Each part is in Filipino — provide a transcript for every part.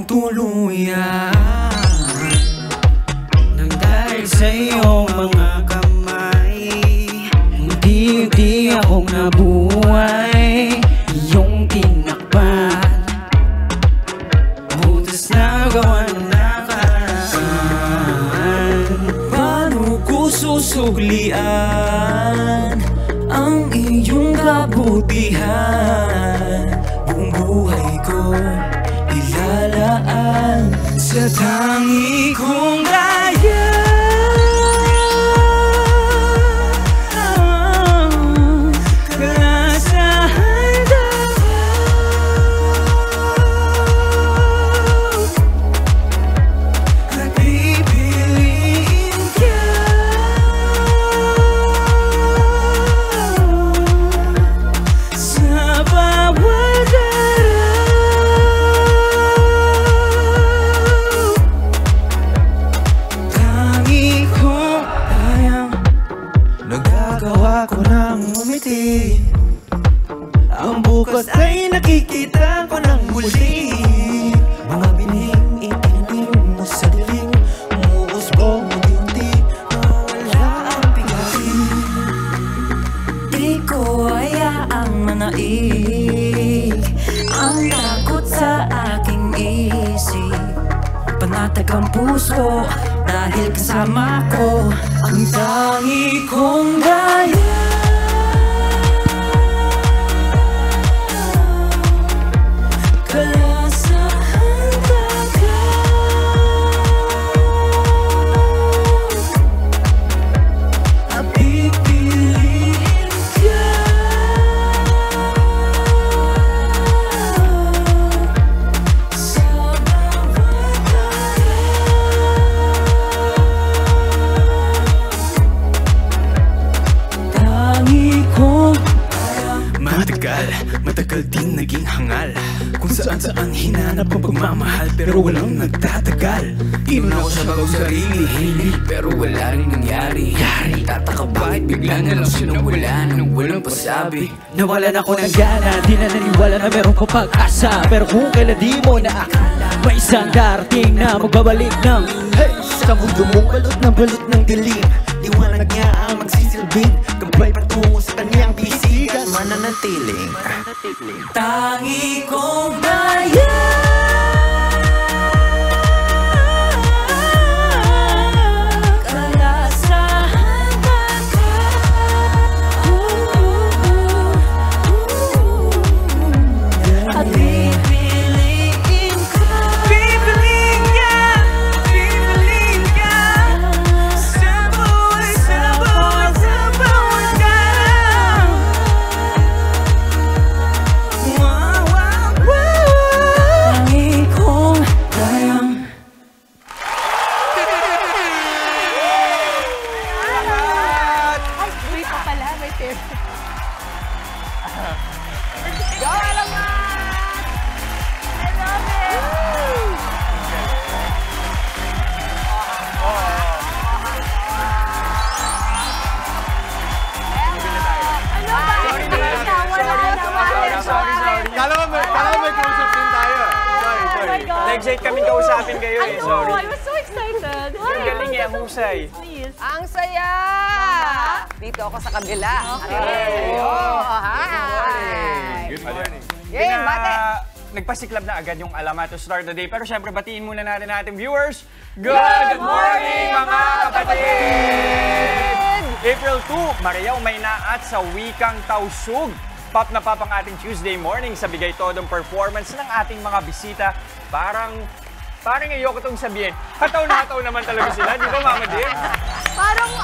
ng tuluyan. Nang dahil sa iyong mga kamay, hindi akong nabuhay. Iyong tinakpan, butas na gawa ng nakaraan. Paano ko susuklian ang iyong kabutihan? Buong buhay ko ilalaan sa tangi kong kaya. Nagagawa ko ng umiti, ang bukas ay nakikita ko ng muli. Mga bining itinanim mo sa dilim, umuusbong unti-unti, nawala ang pigasin. Di ko hayaang manaig ang takot sa aking isip. Panatag ang puso dahil kasama ko ang tangi kong gaya. Kalasahan ka, at pipiliin ka. Sa bawat matagal din naging hangal, kung saan hinanap ang pagmamahal, pero walang nagtatagal. Inunaw sa bagaw sarili, pero wala rin nangyari. Tataka bakit bigla na lang sinawala nang walang pasabi. Nawalan ako ng gana, di na naniwala na meron ko pag-asa. Pero kung kailan di mo naakala, may isang darating na magbabalik ng sa mundo mong balot ng dilim. Liwanag niya ang magsisilbing gabay patungo sa kanyang bisigan. Mananatiling tangi kong daya. Kalasahan ka, at pipiliin ka. Pipiliin ka, pipiliin ka. Sa bawat araw. Tangi kong dayang. Ay, wait pa pala, may tip. Go, Alamat! I love it! Ano ba? Sorry. Kala ko may close-up din tayo. Sorry. Na-excite kami kausapin kayo eh, sorry. I was so excited. Ang galing eh, ang husay. Please. Ang saya! Dito ako sa kabila. Okay. Hi! Good morning. Game, bate! Nagpasiklab na agad yung Alamat to start the day. Pero syempre, batiin muna natin ating viewers. Good morning, mga kapatid! April 2, Maria Umayna at sa Wikang Tausug. Pop na pop ang ating Tuesday morning sa bigay todong performance ng ating mga bisita. Parang ayoko itong sabihin. Hataw na hataw naman talaga sila, di ba, Mama Dear? Parang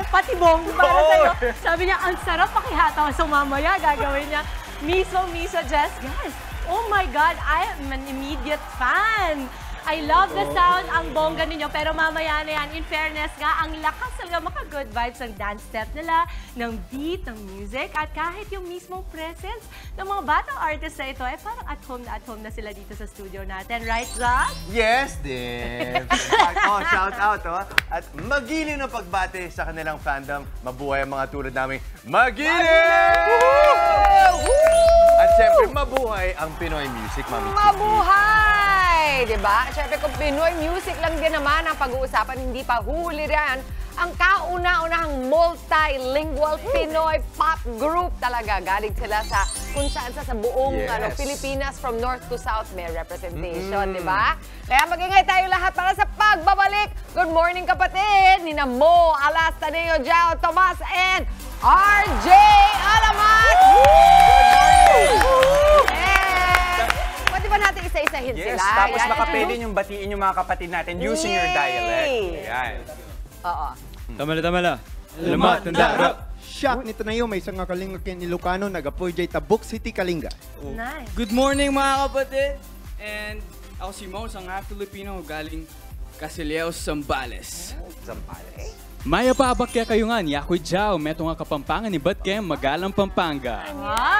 patibong para Oo. sa'yo. Sabi niya, ang sarap pakihataw. So mamaya gagawin niya, miso, Jess. Guys, oh my God, I am an immediate fan. I love the sound, ang bongga ninyo. Pero mamaya na yan, in fairness nga, ang lakas talaga maka-good vibes ng dance step nila, ng beat, ng music, at kahit yung mismong presence ng mga batang artists na ito, parang at home na sila dito sa studio natin. Right, Zach? Yes, Dev. Shout out, At magiliw na pagbate sa kanilang fandom. Mabuhay ang mga tulad namin. Magiliw! At syempre, mabuhay ang Pinoy music, Mami Chicky. Mabuhay! di ba? At syempre kung Pinoy music lang din naman ang pag-uusapan, hindi pa huli rin ang kauna-unahang multilingual Pinoy pop group talaga. Galing sila sa kung saan sa buong Pilipinas, from north to south may representation, di ba? Kaya mag-ingay tayo lahat para sa pagbabalik. Good morning kapatid! Nina Mo, Alas, Taneo, Jao, Tomas, and RJ Alamat! Good morning! Pwede ba natin isa-isahin Yes, sila? tapos Yan. baka pwede niyong batiin yung mga kapatid natin using your dialect. Ayan. Oo. Tamala. Alamat, tanda. Shock nito na yun, may isang kalinga kin Ilocano, nag-apoy jay Tabuk City, Kalinga. Nice. Good morning mga kapatid. And ako si Mo, isang Filipino galing Casileos, Zambales. Zambales. Maya pa abakya kayo nga, yakoy Jao, meto nga kapampangan ni Batkem, Magalang Pampanga.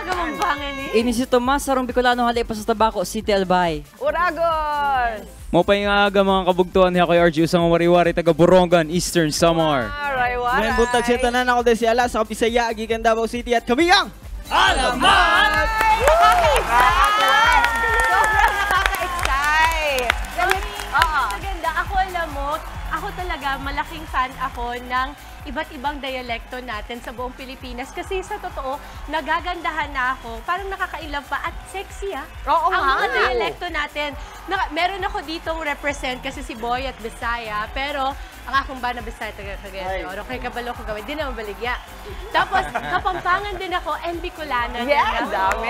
Gamampangan eh. Ini si Tomas, sarong Bicolano, halay pa sa Tabaco, City Albay. Uragos! Mo pa yung aga mga kabugtuan niya kay RG, usang wari-wari taga Borongan, Eastern Samar. Waray-waray. Ngayon buntag siya tanan ako dahil si Alas sa Bisaya, Gigan Davao City at kami ang Alamat! Nakaka-excite! Sobrang nakaka-excite! Maganda. Ako alam mo, ako talaga malaking fan ako ng iba't ibang dialekto natin sa buong Pilipinas. Kasi sa totoo, nagagandahan na ako. Parang nakakailang pa at sexy Oo ang nga. mga dialekto natin. Meron ako ditong represent kasi si Boy at Bisaya. Pero ang akong ba na Bisaya, taga Cagayan de Oro, kay Kabalo ko gawin, di naman baligya. Tapos, Kapampangan din ako and Bicolana din Yeah, ako. dami.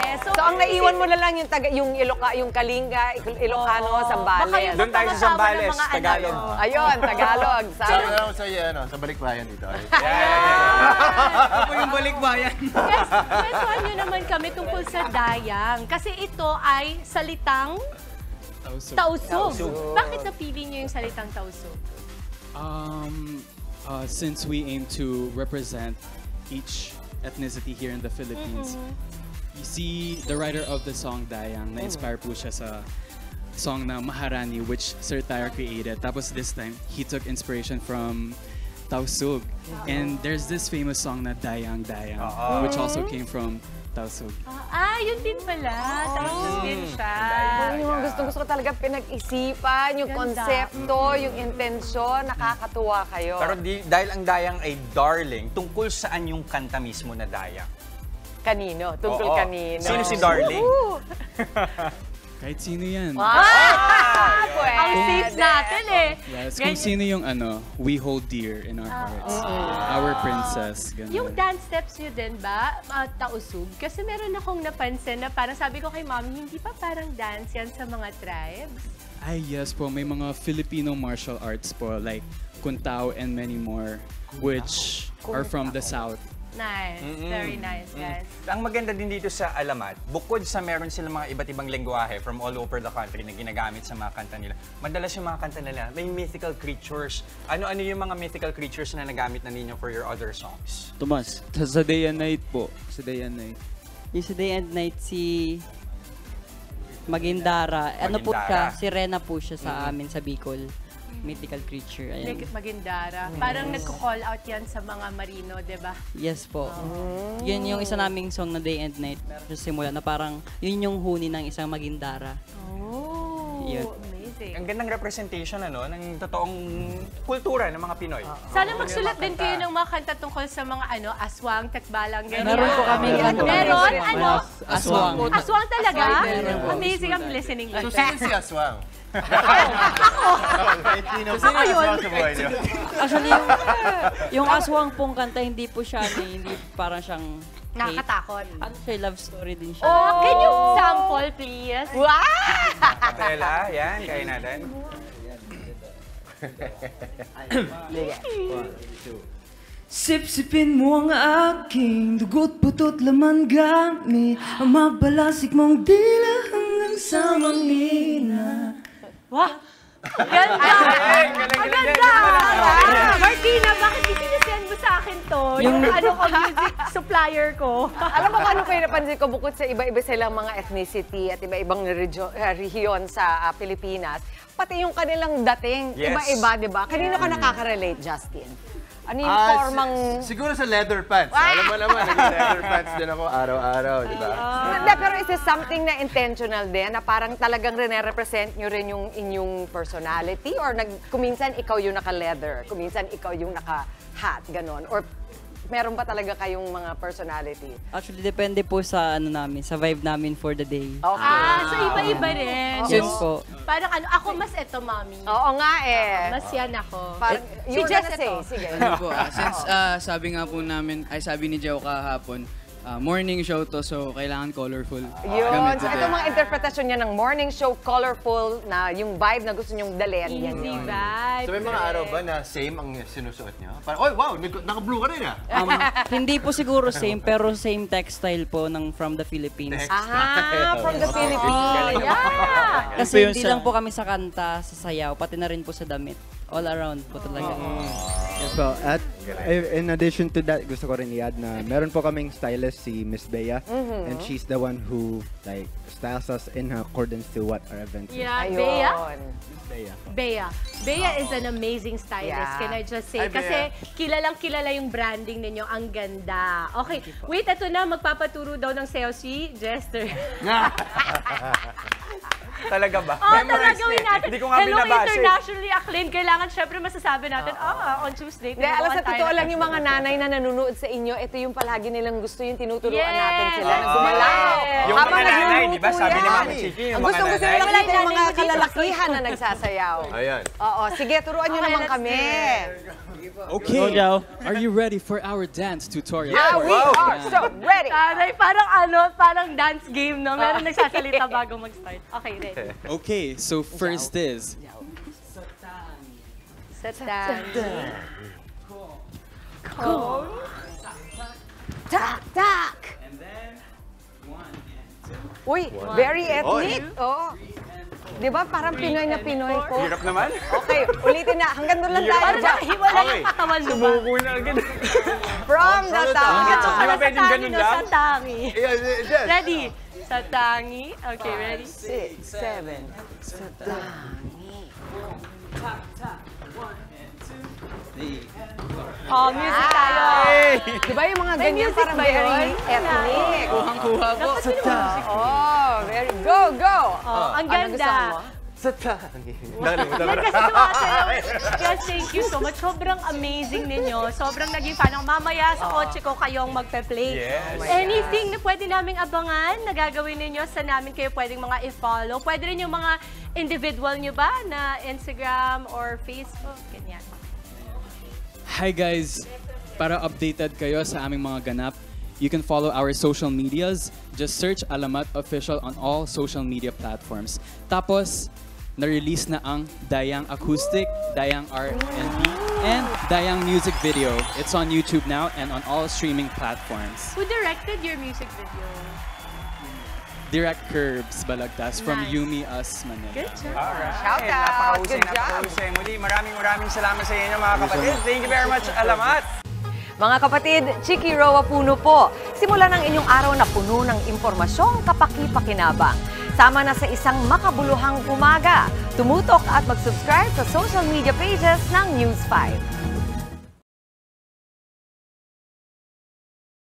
Yes. So, ang naiwan mo na lang yung, yung Kalinga, Ilocano, Zambales. Baka yung Doon tayo sa pagkakasama ng Zambales, mga anak Tagalog. ko. Ayun, Tagalog. Sabi na lang sa iyo, sa balikbayan dito. Ako yung balikbayan. Yes, kwentuhan nyo naman kami tungkol sa dayang. Kasi ito ay salitang tausog. Bakit napili nyo yung salitang tausog? Since we aim to represent each ethnicity here in the Philippines, you see the writer of the song Dayang, na-inspire po siya sa song na Maharani, which Sir Tyre created. Tapos this time, he took inspiration from Tausug. And there's this famous song na Dayang Dayang, which also came from Tausug. Yun din pala. Tausog din siya. Yung gusto ko talaga pinag-isipan, yung Ganda. konsepto, yung intensyon, nakakatuwa kayo. Pero dahil ang dayang ay darling, tungkol saan yung kanta mismo na dayang? Kanino? Tungkol Oo. kanino? Sino si Darling? Kahit sino yan. Ang safe natin eh. Yes, kung sino yung we hold dear in our hearts. Our princess. Ganun. Yung dance steps nyo din ba, tausog? Kasi meron akong napansin na parang sabi ko kay Mommy, hindi pa parang dance yan sa mga tribes? Ay, yes po. May mga Filipino martial arts po, like Kuntao and many more, which are from the South. Nice. Very nice, guys. Ang maganda din dito sa Alamat, bukod sa meron silang mga iba't ibang lengguwahe from all over the country na ginagamit sa mga kanta nila, madalas yung mga kanta nila, may mythical creatures. Ano-ano yung mga mythical creatures na nagamit na ninyo for your other songs? Tomas, sa day and night po. Sa day and night. Yung sa Day and Night, si Magindara. Ano po Magindara. siya? Sirena po siya sa amin sa Bicol. Mythical creature. Ayan. Magindara. Parang nagko-call out yan sa mga marino, di ba? Yes po. Yun yung isa naming song na Day and Night. Meron siya simula na parang yun yung huni ng isang Magindara. Oh, Yun. amazing. Ang gandang representation ng totoong kultura ng mga Pinoy. Sana magsulat din kayo ng mga kanta tungkol sa mga aswang, takbalang, ganyan. Meron po kami Meron? Ano? Aswang. Aswang talaga? Meron po. Amazing, I'm listening. So, sino si Aswang? Ako yun. Sa buhay niyo. Actually, yung aswang pong kanta, hindi po siya, hindi parang siyang hate. Nakakatakot. Ano siya, love story din siya. Oh, can you sample, please? Wow! Bella, yan, kaya natin. Sip-sipin mo ang aking dugo't putot laman gamit ang mabalasik mong dila hanggang sa mangina. Wah! Ganda! Ang ganda! Martina, bakit isinasend mo sa akin to? Yung ano ko, music supplier ko. Alam mo kung ano pa yung napansin ko bukod sa iba-iba silang mga ethnicity at iba-ibang rehiyon sa Pilipinas, pati yung kanilang dating, Yes. iba-iba, di ba? Kanino ka nakaka-relate, Justin? Ano yung formang... Siguro sa leather pants. Alam mo naman, nag-leather pants din ako araw-araw, di ba? Hindi, pero is this something na intentional din? Na parang talagang represent nyo rin yung inyong personality? Or kuminsan ikaw yung naka-leather, kuminsan ikaw yung naka-hat, ganon? Or meron ba talaga kayong mga personality? Actually, depende po sa sa vibe namin for the day. Okay. So iba-iba rin. Yes So, po. parang ako mas eto, mami. Oo nga eh. Mas yan ako. Parang, Si you're Jess gonna say, ito. sige. Ano po, since sabi nga po namin, sabi ni Joe kahapon, morning show to, so kailangan colorful. Yun. Gamit So, today. ito mga interpretasyon niya ng morning show, colorful, na yung vibe na gusto nyong dalhin. Yan Easy yun. vibe. So may mga araw ba na same ang sinusuot niyo? Parang, oh wow, naka-blue ka rin ah. Hindi po siguro same, pero same textile po from the Philippines. From the Philippines. Yeah! Kasi hindi lang po kami sa kanta, sa sayaw, pati na rin po sa damit. All around po talaga. Yes po. At in addition to that, gusto ko rin i-add na meron po kaming stylist si Miss Bea. And she's the one who like styles us in accordance to what our event is. Yeah, Bea. Ayun. Bea is an amazing stylist, Yeah. can I just say? Hi, Bea. Kasi kilala yung branding ninyo. Ang ganda. Okay, wait, ito na. Magpapaturo daw ng sayaw si Jester. Talaga ba? Oh, Memorize gawin eh. natin. Hindi ko nga Hello, binabasa. internationally acclaimed. Kailangan syempre masasabi natin, on Tuesday. Hindi, alam sa tinuruan tayo totoo ng- lang yung mga nanay na nanonood sa inyo, ito yung palagi nilang gusto yung tinuturuan Yes. natin sila na Oo. gumalaw. Yung Habang mga nanay, nagluluto di ba? Sabi ni yan. Mama Chiki, yung Ang mga gusto nanay. nila makita yung mga Nanay, kalalakihan na nagsasayaw. Ayan. Oo, sige, turuan nyo Okay, naman let's kami. Okay, are you ready for our dance tutorial? We are so ready. Tanay, parang dance game, no? Meron nagsasalita bago mag-start. Okay, ready. Okay, so first is Set down. Tak, tak. Uy, very ethnic. Oh. Di ba parang Pinoy na Pinoy po? Hirap naman. Okay, ulitin na. Hanggang doon lang tayo. Parang dyan. hiwala yung katawan mo ba? Sumuko na agad. From the town. Ito Di ba pala sa pwedeng tangi, ganun no? lang? Sa tangi. Ayan, Jess. Ready? Sa tangi. Okay, ready? 6, 7. Oh, music tayo. Di ba yung mga May ganyan music parang ba very yun? ethnic? Kuhang-kuha po. Oh, very, go, go. Oh, ang Ano gusto ganda. mo? Sa tangi. Yan kasi sumasayaw. Yes, thank you so much. Sobrang amazing ninyo. Sobrang naging fan. Mamaya sa kotse ko kayong magpe-play. Yes. Anything na pwede naming abangan na gagawin ninyo sa namin kayo pwedeng mga i-follow. Pwede rin yung mga individual nyo ba na Instagram or Facebook. Ganyan. Hi guys! Para updated kayo sa aming mga ganap, you can follow our social medias. Just search Alamat Official on all social media platforms. Tapos, na-release na ang Dayang Acoustic, Dayang R&B, and Dayang Music Video. It's on YouTube now and on all streaming platforms. Who directed your music video? Direct Curbs Balagtas from Nice. Yumi Us Manila. Good job. Alright. Shout out. Napakahusay, Good job. napakahusay. Muli, maraming salamat sa inyo mga kapatid. Thank you very much, Alamat. Mga kapatid, Chiki Roa Puno po. Simula ng inyong araw na puno ng impormasyong kapaki-pakinabang. Sama na sa isang makabuluhang umaga. Tumutok at mag-subscribe sa social media pages ng News 5.